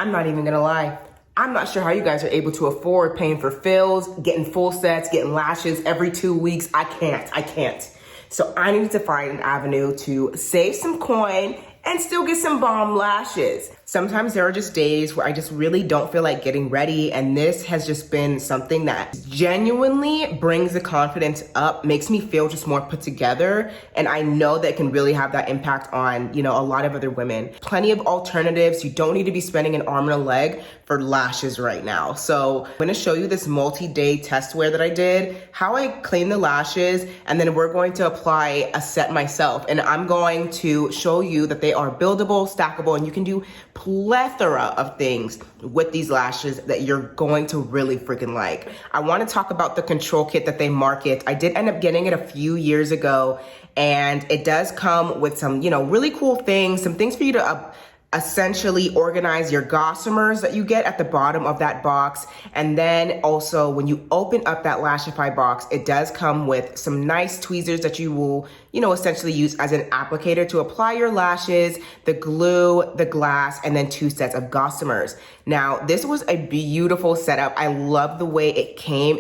I'm not even gonna lie. I'm not sure how you guys are able to afford paying for fills, getting full sets, getting lashes every 2 weeks. I can't. So I needed to find an avenue to save some coin and still get some bomb lashes. Sometimes there are just days where I just really don't feel like getting ready, and this has just been something that genuinely brings the confidence up, makes me feel just more put together, and I know that it can really have that impact on, you know, a lot of other women. Plenty of alternatives. You don't need to be spending an arm and a leg for lashes right now. So I'm gonna show you this multi-day test wear that I did, how I clean the lashes, and then we're going to apply a set myself, and I'm going to show you that they are buildable, stackable, and you can do plethora of things with these lashes that you're going to really freaking like. I want to talk about the control kit that they market. I did end up getting it a few years ago, and it does come with some, you know, really cool things, some things for you to essentially organize your gossamers that you get at the bottom of that box. And then also when you open up that Lashify box, it does come with some nice tweezers that you will, you know, essentially use as an applicator to apply your lashes, the glue, the glass, and then 2 sets of gossamers. Now, this was a beautiful setup. I love the way it came.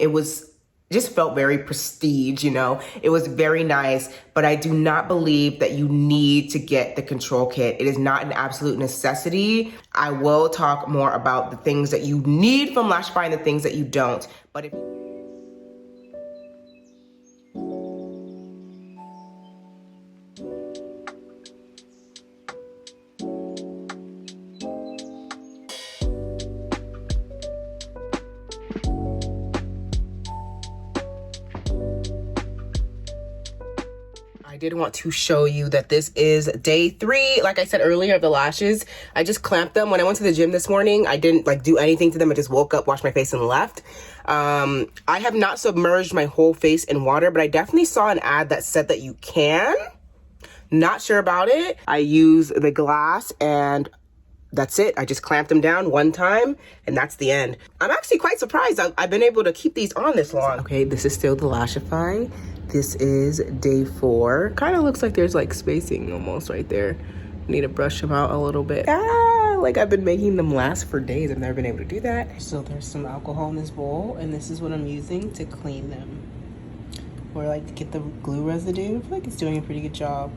Just felt very prestige, you know, it was very nice, but I do not believe that you need to get the control kit. It is not an absolute necessity. I will talk more about the things that you need from Lashify and the things that you don't. But if I did want to show you that this is day 3. Like I said earlier, of the lashes. I just clamped them. When I went to the gym this morning, I didn't like do anything to them. I just woke up, washed my face, and left. I have not submerged my whole face in water, but I definitely saw an ad that said that you can. Not sure about it. I use the glass and that's it. I just clamped them down one time and that's the end. I'm actually quite surprised I've been able to keep these on this long. Okay, this is still the Lashify. This is day 4. Kind of looks like there's like spacing almost right there. Need to brush them out a little bit. Like I've been making them last for days. I've never been able to do that. So there's some alcohol in this bowl and this is what I'm using to clean them. Or like to get the glue residue. I feel like it's doing a pretty good job.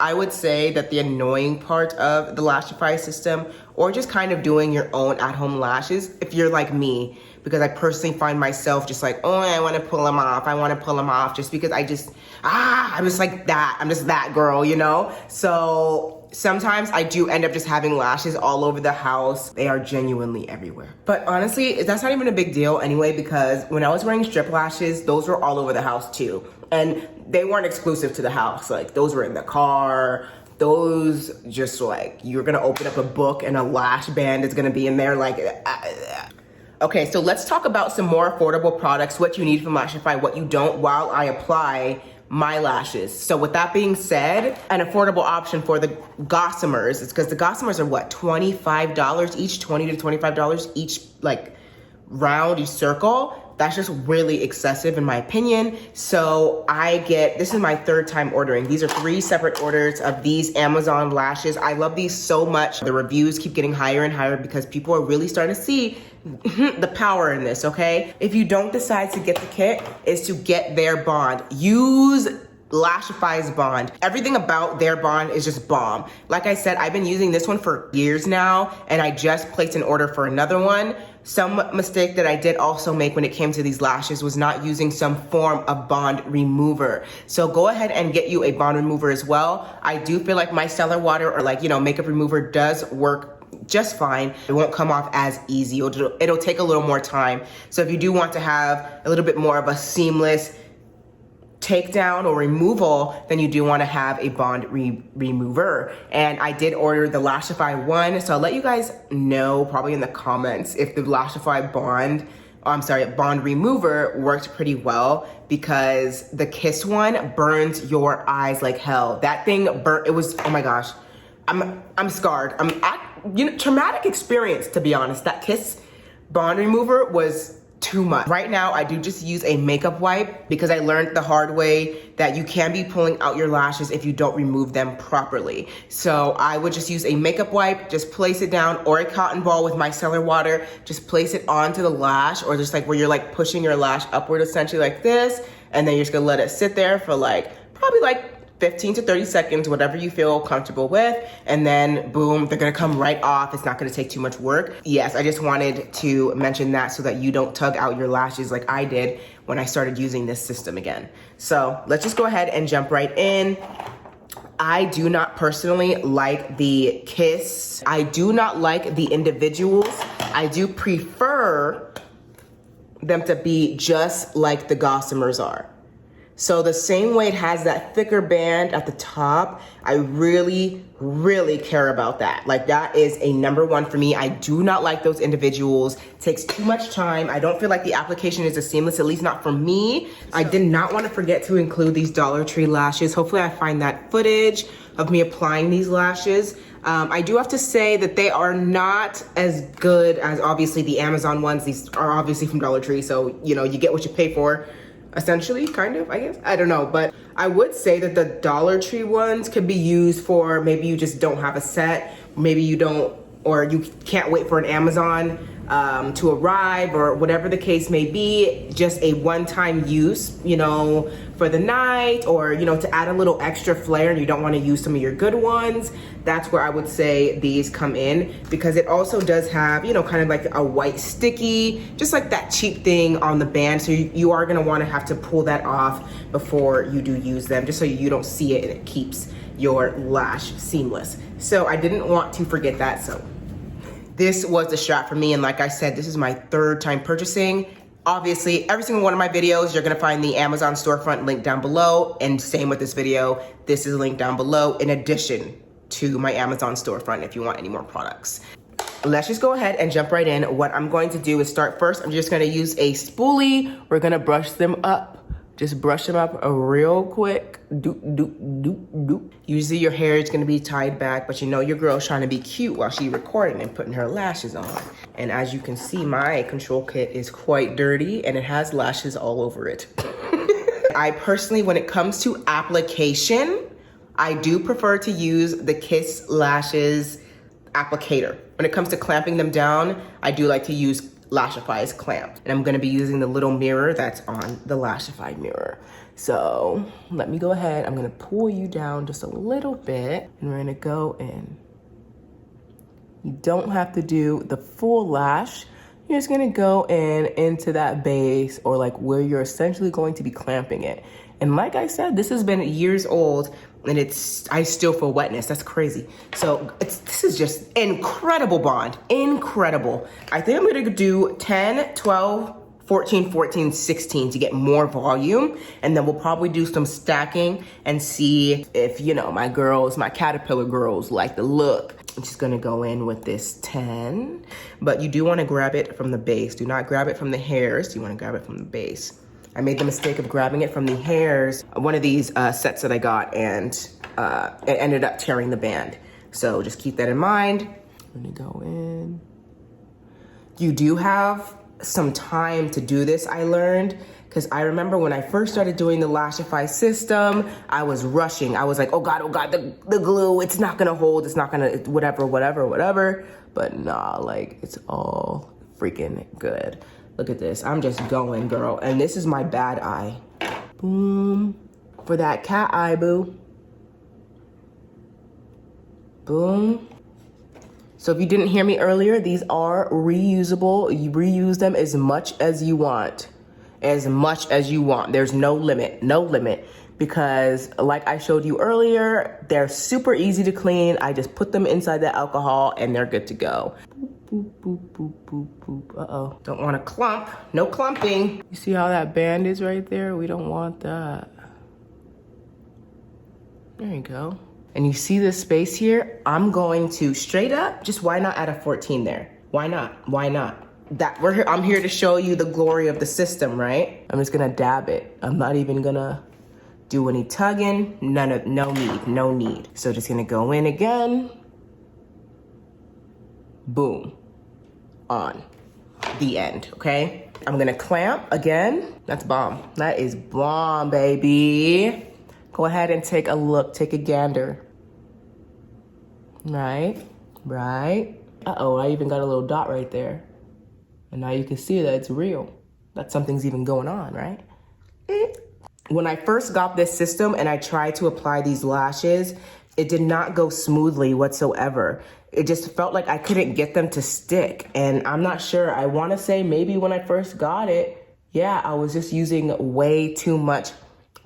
I would say that the annoying part of the Lashify system, or just kind of doing your own at-home lashes, if you're like me, because I personally find myself just like, oh, I want to pull them off, just because I'm just like that. I'm just that girl, you know? So sometimes I do end up just having lashes all over the house. They are genuinely everywhere. But honestly, that's not even a big deal anyway, because when I was wearing strip lashes, those were all over the house too. And they weren't exclusive to the house. Like those were in the car. Those just like, you're gonna open up a book and a lash band is gonna be in there like, Okay, so let's talk about some more affordable products, what you need from Lashify, what you don't, while I apply my lashes. So with that being said, an affordable option for the gossamers is because the gossamers are what, $25 each, $20 to $25 each, like round, each circle. That's just really excessive in my opinion. So this is my 3rd time ordering. These are 3 separate orders of these Amazon lashes. I love these so much. The reviews keep getting higher and higher because people are really starting to see the power in this, okay? If you don't decide to get the kit, is to get their bond. Use Lashify's bond. Everything about their bond is just bomb. Like I said, I've been using this one for years now, and I just placed an order for another one. Some mistake that I did also make when it came to these lashes was not using some form of bond remover. So go ahead and get you a bond remover as well. I do feel like micellar water or like, you know, makeup remover does work just fine. It won't come off as easy. It'll take a little more time. So if you do want to have a little bit more of a seamless takedown or removal, then you do want to have a bond remover. And I did order the Lashify one, so I'll let you guys know probably in the comments if the Lashify bond remover worked pretty well, because the Kiss one burns your eyes like hell. That thing burnt, it was, oh my gosh, I'm scarred. Traumatic experience, to be honest. That Kiss bond remover was too much. Right now, I do just use a makeup wipe because I learned the hard way that you can be pulling out your lashes if you don't remove them properly. So I would just use a makeup wipe, just place it down, or a cotton ball with micellar water, just place it onto the lash, or just like where you're like pushing your lash upward essentially like this, and then you're just gonna let it sit there for like, probably like 15 to 30 seconds, whatever you feel comfortable with, and then boom, they're gonna come right off. It's not gonna take too much work. Yes, I just wanted to mention that so that you don't tug out your lashes like I did when I started using this system again. So let's just go ahead and jump right in. I do not personally like the Kiss. I do not like the individuals. I do prefer them to be just like the gossamers are. So the same way it has that thicker band at the top, I really, really care about that. Like that is a #1 for me. I do not like those individuals. It takes too much time. I don't feel like the application is as seamless, at least not for me. I did not want to forget to include these Dollar Tree lashes. Hopefully I find that footage of me applying these lashes. I do have to say that they are not as good as obviously the Amazon ones. These are obviously from Dollar Tree, so you know, you get what you pay for. Essentially, kind of, I guess. I don't know, but I would say that the Dollar Tree ones could be used for maybe you just don't have a set, maybe you don't, or you can't wait for an Amazon to arrive, or whatever the case may be, just a one-time use, you know, for the night, or, you know, to add a little extra flair and you don't want to use some of your good ones. That's where I would say these come in, because it also does have, you know, kind of like a white sticky, just like that cheap thing on the band. So you are going to want to have to pull that off before you do use them, just so you don't see it and it keeps your lash seamless. So I didn't want to forget that. So this was the strap for me, and like I said, this is my 3rd time purchasing. Obviously, every single one of my videos, you're gonna find the Amazon storefront link down below, and same with this video, this is linked down below in addition to my Amazon storefront if you want any more products. Let's just go ahead and jump right in. What I'm going to do is start first, I'm just gonna use a spoolie. We're gonna brush them up. Just brush them up real quick. Doop, doop, doop, doop. Usually your hair is gonna be tied back, but you know your girl's trying to be cute while she's recording and putting her lashes on. And as you can see, my control kit is quite dirty and it has lashes all over it. I personally, when it comes to application, I do prefer to use the Kiss Lashes applicator. When it comes to clamping them down, I do like to use Lashify's clamp. And I'm gonna be using the little mirror that's on the Lashify mirror. So let me go ahead, I'm gonna pull you down just a little bit and we're gonna go in. You don't have to do the full lash. You're just gonna go in into that base, or like where you're essentially going to be clamping it. And like I said, this has been years old and I still feel wetness. That's crazy. So this is just incredible bond, incredible. I think I'm gonna do 10, 12, 14, 14, 16 to get more volume. And then we'll probably do some stacking and see if, you know, my girls, my caterpillar girls like the look. I'm just gonna go in with this 10, but you do wanna grab it from the base. Do not grab it from the hairs. You wanna grab it from the base. I made the mistake of grabbing it from the hairs, one of these sets that I got, and it ended up tearing the band. So just keep that in mind. Let me go in. You do have some time to do this, I learned, because I remember when I first started doing the Lashify system, I was rushing. I was like, oh God, the glue, it's not gonna hold, it's not gonna, whatever. But nah, like, it's all freaking good. Look at this, I'm just going, girl. And this is my bad eye. Boom, for that cat eye, boo. Boom. So if you didn't hear me earlier, these are reusable. You reuse them as much as you want. As much as you want. There's no limit, because like I showed you earlier, they're super easy to clean. I just put them inside the alcohol and they're good to go. Boop, boop, boop, boop, boop. Uh-oh. Don't want to clump. No clumping. You see how that band is right there? We don't want that. There you go. And you see this space here? I'm going to straight up, just why not add a 14 there? Why not? Why not? I'm here to show you the glory of the system, right? I'm just gonna dab it. I'm not even gonna do any tugging. No need. So just gonna go in again. Boom. On. The end, okay? I'm gonna clamp again. That's bomb. That is bomb, baby. Go ahead and take a look, take a gander. Right. Uh-oh, I even got a little dot right there. And now you can see that it's real. That something's even going on, right? When I first got this system and I tried to apply these lashes, it did not go smoothly whatsoever. It just felt like I couldn't get them to stick. And I'm not sure, I wanna say maybe when I first got it, yeah, I was just using way too much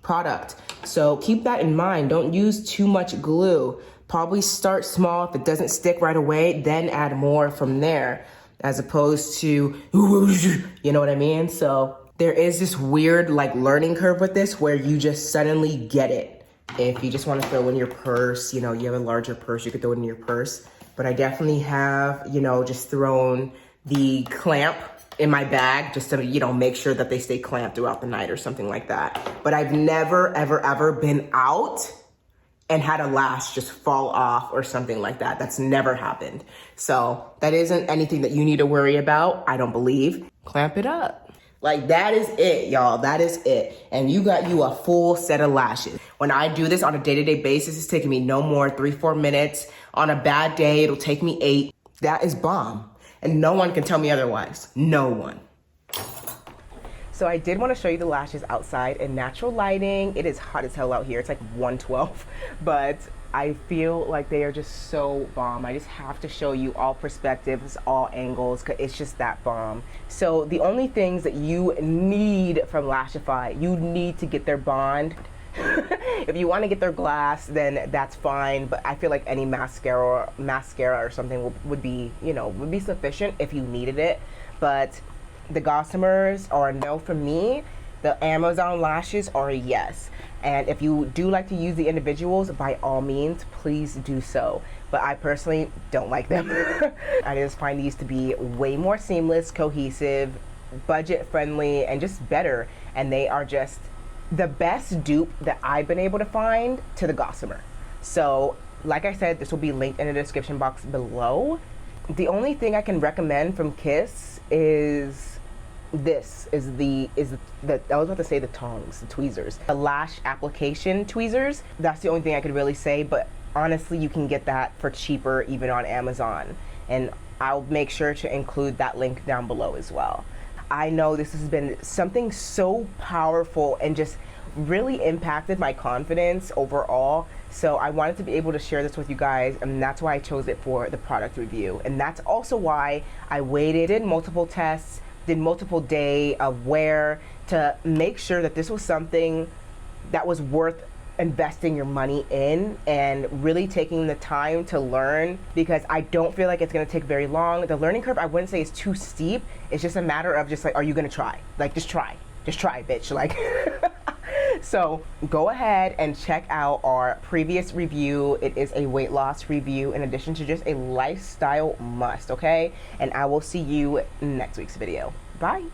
product. So keep that in mind, don't use too much glue. Probably start small. If it doesn't stick right away, then add more from there, as opposed to, you know what I mean? So there is this weird like learning curve with this where you just suddenly get it. If you just want to throw in your purse, you know, you have a larger purse, you could throw it in your purse. But I definitely have, you know, just thrown the clamp in my bag just to, you know, make sure that they stay clamped throughout the night or something like that. But I've never, ever been out and had a lash just fall off or something like that. That's never happened. So that isn't anything that you need to worry about, I don't believe. Clamp it up. Like that is it, y'all, that is it. And you got you a full set of lashes. When I do this on a day-to-day basis, it's taking me no more 3-4 minutes. On a bad day, it'll take me 8. That is bomb. And no one can tell me otherwise, no one. So I did want to show you the lashes outside in natural lighting. It is hot as hell out here. It's like 112, but I feel like they are just so bomb. I just have to show you all perspectives, all angles, because it's just that bomb. So the only things that you need from Lashify, you need to get their bond. If you want to get their glass, then that's fine, but I feel like any mascara or something would be, you know, would be sufficient if you needed it. But the gossamers are a no from me. The Amazon lashes are a yes. And if you do like to use the individuals, by all means, please do so. But I personally don't like them. I just find these to be way more seamless, cohesive, budget friendly, and just better. And they are just the best dupe that I've been able to find to the gossamer. So, like I said, this will be linked in the description box below. The only thing I can recommend from Kiss is I was about to say the tongs, the tweezers. The lash application tweezers. That's the only thing I could really say, but honestly, you can get that for cheaper even on Amazon. And I'll make sure to include that link down below as well. I know this has been something so powerful and just really impacted my confidence overall. So I wanted to be able to share this with you guys, and that's why I chose it for the product review. And that's also why I waited, did multiple tests, did multiple day of wear to make sure that this was something that was worth investing your money in and really taking the time to learn, because I don't feel like it's going to take very long. The learning curve, I wouldn't say is too steep. It's just a matter of just like, are you going to try? Like, just try, bitch. Like, so go ahead and check out our previous review. It is a weight loss review in addition to just a lifestyle must, okay? And I will see you in next week's video. Bye.